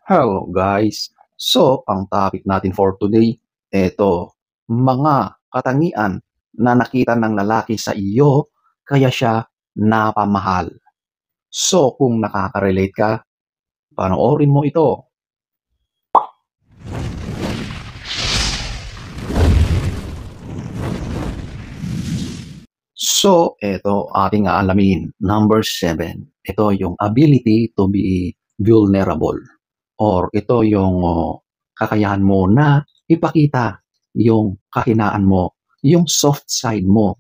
Hello guys! So, ang topic natin for today, eto, mga katangian na nakita ng lalaki sa iyo kaya siya napamahal. So, kung nakaka-relate ka, panoorin mo ito. So, eto ating aalamin. Number 7. Ito yung ability to be vulnerable. Or ito yung kakayahan mo na ipakita yung kahinaan mo, yung soft side mo.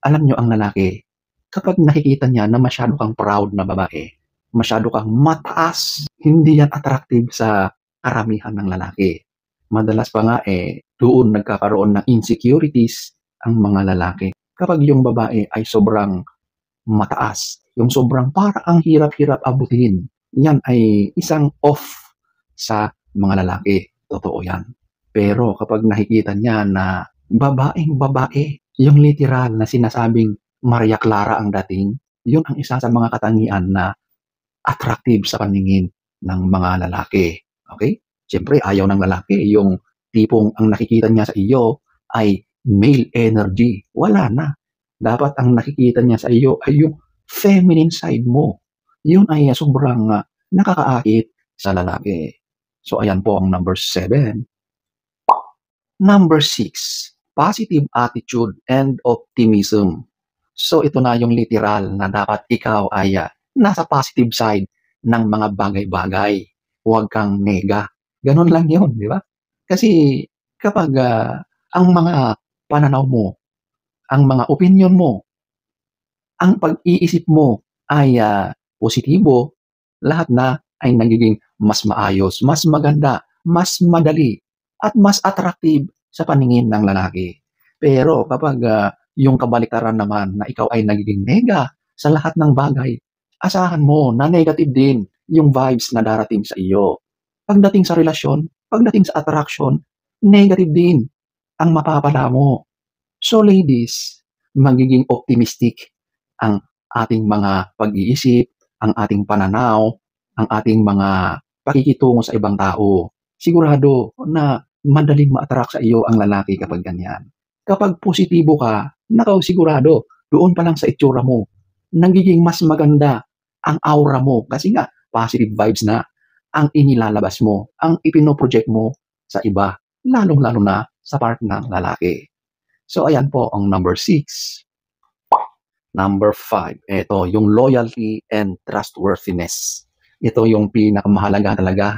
Alam nyo ang lalaki, kapag nakikita niya na masyado kang proud na babae, masyado kang mataas, hindi yan attractive sa karamihan ng lalaki. Madalas pa nga doon nagkakaroon ng insecurities ang mga lalaki. Kapag yung babae ay sobrang mataas, yung sobrang para ang hirap-hirap abutin, yan ay isang off sa mga lalaki. Totoo yan. Pero kapag nakikita niya na babaeng babae, yung literal na sinasabing Maria Clara ang dating, yun ang isa sa mga katangian na attractive sa paningin ng mga lalaki. Okay? Siyempre, ayaw ng lalaki yung tipong ang nakikita niya sa iyo ay male energy. Wala na. Dapat ang nakikita niya sa iyo ay yung feminine side mo. Yun ay sobrang nakakaakit sa lalaki. So, ayan po ang number 7. Number 6, positive attitude and optimism. So ito na yung literal na dapat ikaw ay nasa positive side ng mga bagay-bagay. Huwag kang nega. Ganun lang yun, di ba? Kasi kapag ang mga pananaw mo, ang mga opinion mo, ang pag-iisip mo ay positibo, lahat na ay nagiging mas maayos, mas maganda, mas madali, at mas attractive sa paningin ng lalaki. Pero kapag yung kabaliktaran naman na ikaw ay nagiging nega sa lahat ng bagay, asahan mo na negative din yung vibes na darating sa iyo. Pagdating sa relasyon, pagdating sa attraction, negative din ang mapapala mo. So ladies, magiging optimistic ang ating mga pag-iisip, ang ating pananaw, ang ating mga pakikitungo sa ibang tao. Sigurado na madaling ma-attract sa iyo ang lalaki kapag ganyan. Kapag positibo ka, nakaw sigurado, doon pa lang sa itsura mo, nagiging mas maganda ang aura mo kasi nga positive vibes na ang inilalabas mo, ang ipinoproject mo sa iba, lalong-lalo na sa part ng lalaki. So ayan po ang number 6. Number 5, ito yung loyalty and trustworthiness. Ito yung pinakamahalaga talaga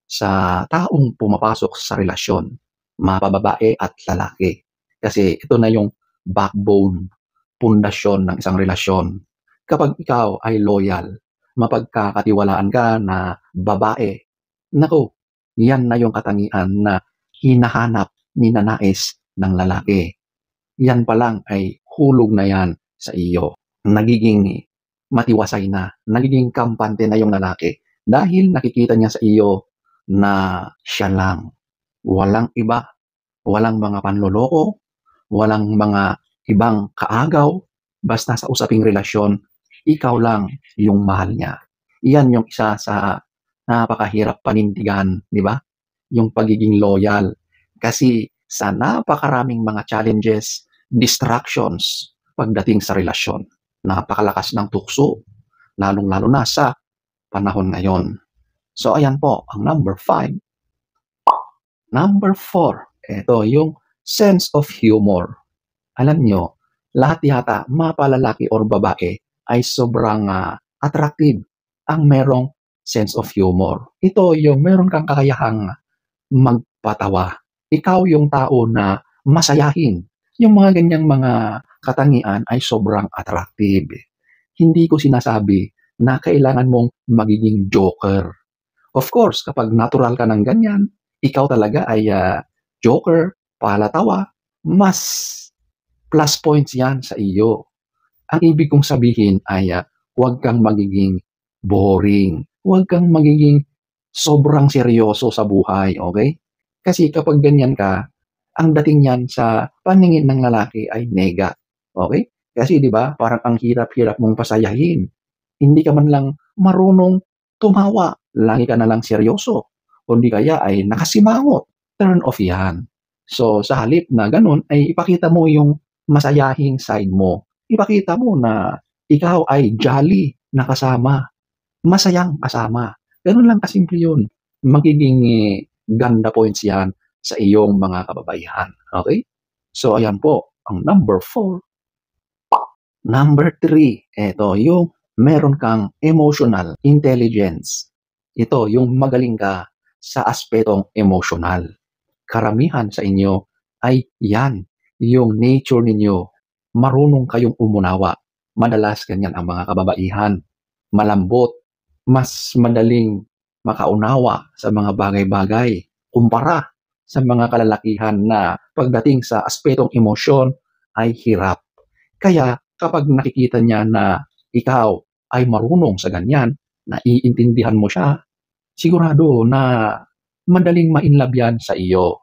sa taong pumapasok sa relasyon, mapababae at lalaki. Kasi ito na yung backbone, pundasyon ng isang relasyon. Kapag ikaw ay loyal, mapagkakatiwalaan ka na babae, naku, yan na yung katangian na hinahanap, ninanais ng lalaki. Yan pa lang ay hulog na yan sa iyo. Nagiging matiwasay na, nagiging kampante na yung lalaki dahil nakikita niya sa iyo na siya lang. Walang iba, walang mga panloloko, walang mga ibang kaagaw, basta sa usaping relasyon, ikaw lang yung mahal niya. Iyan yung isa sa napakahirap panindigan, di ba? Yung pagiging loyal. Kasi sa napakaraming mga challenges, distractions pagdating sa relasyon, napakalakas ng tukso, lalong-lalo na sa panahon ngayon. So ayan po ang number 5. Number 4, ito yung sense of humor. Alam nyo, lahat yata, mapalalaki or babae, ay sobrang attractive ang merong sense of humor. Ito yung meron kang kakayahang magpatawa. Ikaw yung tao na masayahin. Yung mga ganyang mga katangian ay sobrang attractive. Hindi ko sinasabi na kailangan mong magiging joker. Of course, kapag natural ka ng ganyan, ikaw talaga ay joker, palatawa, mas plus points yan sa iyo. Ang ibig kong sabihin ay huwag kang magiging boring. Huwag kang magiging sobrang seryoso sa buhay, okay? Kasi kapag ganyan ka, ang dating yan sa paningin ng lalaki ay nega, okay? Kasi 'di ba, parang ang hirap-hirap mong pasayahin. Hindi ka man lang marunong tumawa, lagi ka na lang seryoso. o di kaya ay nakasimangot, turn off yan. So sa halip na ganun ay ipakita mo yung masayahing side mo. Ipakita mo na ikaw ay jolly na kasama, masayang kasama. Ganun lang kasimple yun. Magiging ganda points yan sa iyong mga kababaihan. Okay? So ayan po, ang number 4. Number 3, eto yung meron kang emotional intelligence. Ito yung magaling ka sa aspetong emotional. Karamihan sa inyo ay yan, yung nature ninyo. Marunong kayong umunawa. Madalas ganyan ang mga kababaihan. Malambot, mas madaling makaunawa sa mga bagay-bagay kumpara sa mga kalalakihan na pagdating sa aspetong emosyon ay hirap. Kaya kapag nakikita niya na ikaw ay marunong sa ganyan, naiintindihan mo siya, sigurado na madaling ma-inlove yan sa iyo.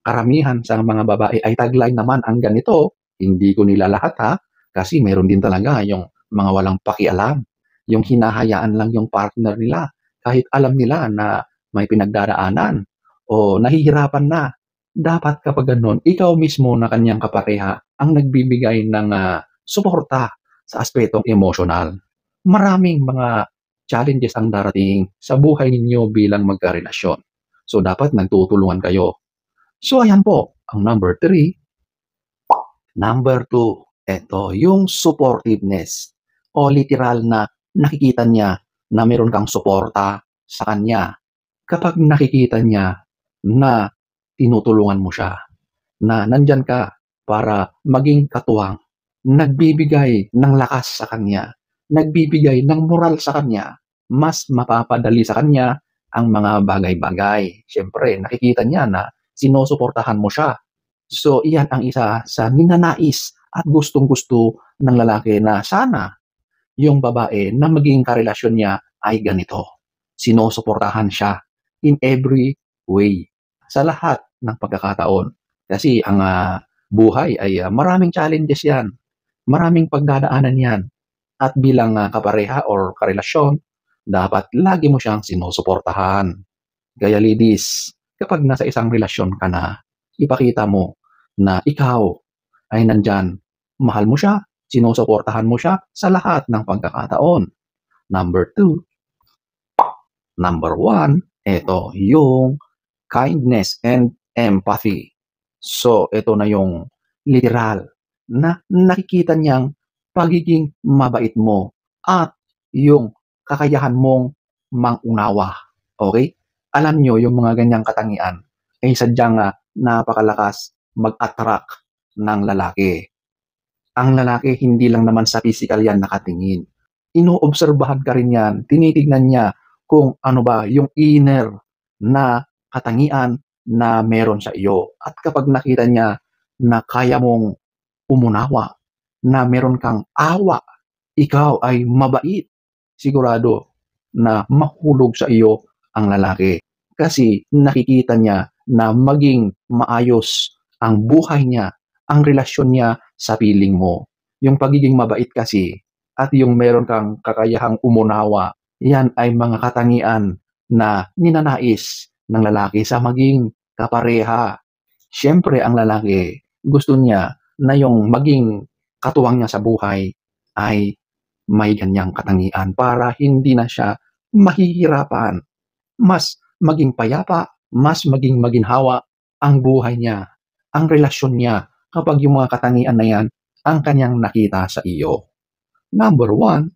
Karamihan sa mga babae ay taglay naman ang ganito. Hindi ko nila lahat ha, kasi meron din talaga yung mga walang pakialam. Yung hinahayaan lang yung partner nila kahit alam nila na may pinagdaraanan o nahihirapan na. Dapat kapag ganun, ikaw mismo na kanyang kapareha ang nagbibigay ng suporta sa aspetong emotional. Maraming mga challenges ang darating sa buhay ninyo bilang magkarelasyon. So dapat nagtutulungan kayo. So ayan po, ang number 3. Number 2, ito yung supportiveness o literal na nakikita niya na meron kang suporta sa kanya. Kapag nakikita niya na tinutulungan mo siya, na nandyan ka para maging katuwang, nagbibigay ng lakas sa kanya, nagbibigay ng moral sa kanya, mas mapapadali sa kanya ang mga bagay-bagay. Siyempre, nakikita niya na sinusuportahan mo siya. So, iyan ang isa sa ninanais at gustong-gusto ng lalaki na sana yung babae na maging karelasyon niya ay ganito. Sinusuportahan siya in every way, sa lahat ng pagkakataon. Kasi ang buhay ay maraming challenges yan, maraming pagdadaanan yan. At bilang kapareha or karelasyon, dapat lagi mo siyang sinusuportahan. Kaya ladies, kapag nasa isang relasyon ka na, ipakita mo na ikaw ay nandyan. Mahal mo siya, sinusuportahan mo siya sa lahat ng pagkakataon. Number 2. Number 1, ito yung kindness and empathy. So, ito na yung literal na nakikita niyang pagiging mabait mo at yung kakayahan mong mangunawa. Okay? Alam nyo, yung mga ganyang katangian ay sadyang napakalakas mag-attract ng lalaki. Ang lalaki, hindi lang naman sa physical yan nakatingin. Inoobserbahan ka rin yan. Tinitignan niya kung ano ba yung inner na katangian na meron sa iyo. At kapag nakita niya na kaya mong umunawa, na meron kang awa, ikaw ay mabait, sigurado na mahulog sa iyo ang lalaki. Kasi nakikita niya na maging maayos ang buhay niya, ang relasyon niya sa piling mo. Yung pagiging mabait kasi at yung meron kang kakayahang umunawa, yan ay mga katangian na ninanais ng lalaki sa maging kapareha. Siyempre ang lalaki, gusto niya na yung maging katuwang niya sa buhay ay may ganyang katangian para hindi na siya mahihirapan. Mas maging payapa, mas maging maginhawa ang buhay niya, ang relasyon niya kapag yung mga katangian na yan ang kanyang nakita sa iyo. Number 1.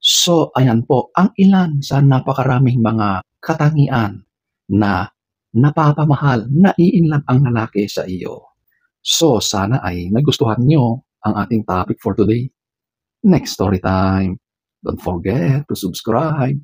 So, ayan po, ang ilan sa napakaraming mga katangian na napapamahal, naiinlove ang lalaki sa iyo. So, sana ay nagustuhan nyo ang ating topic for today. Next story time. Don't forget to subscribe.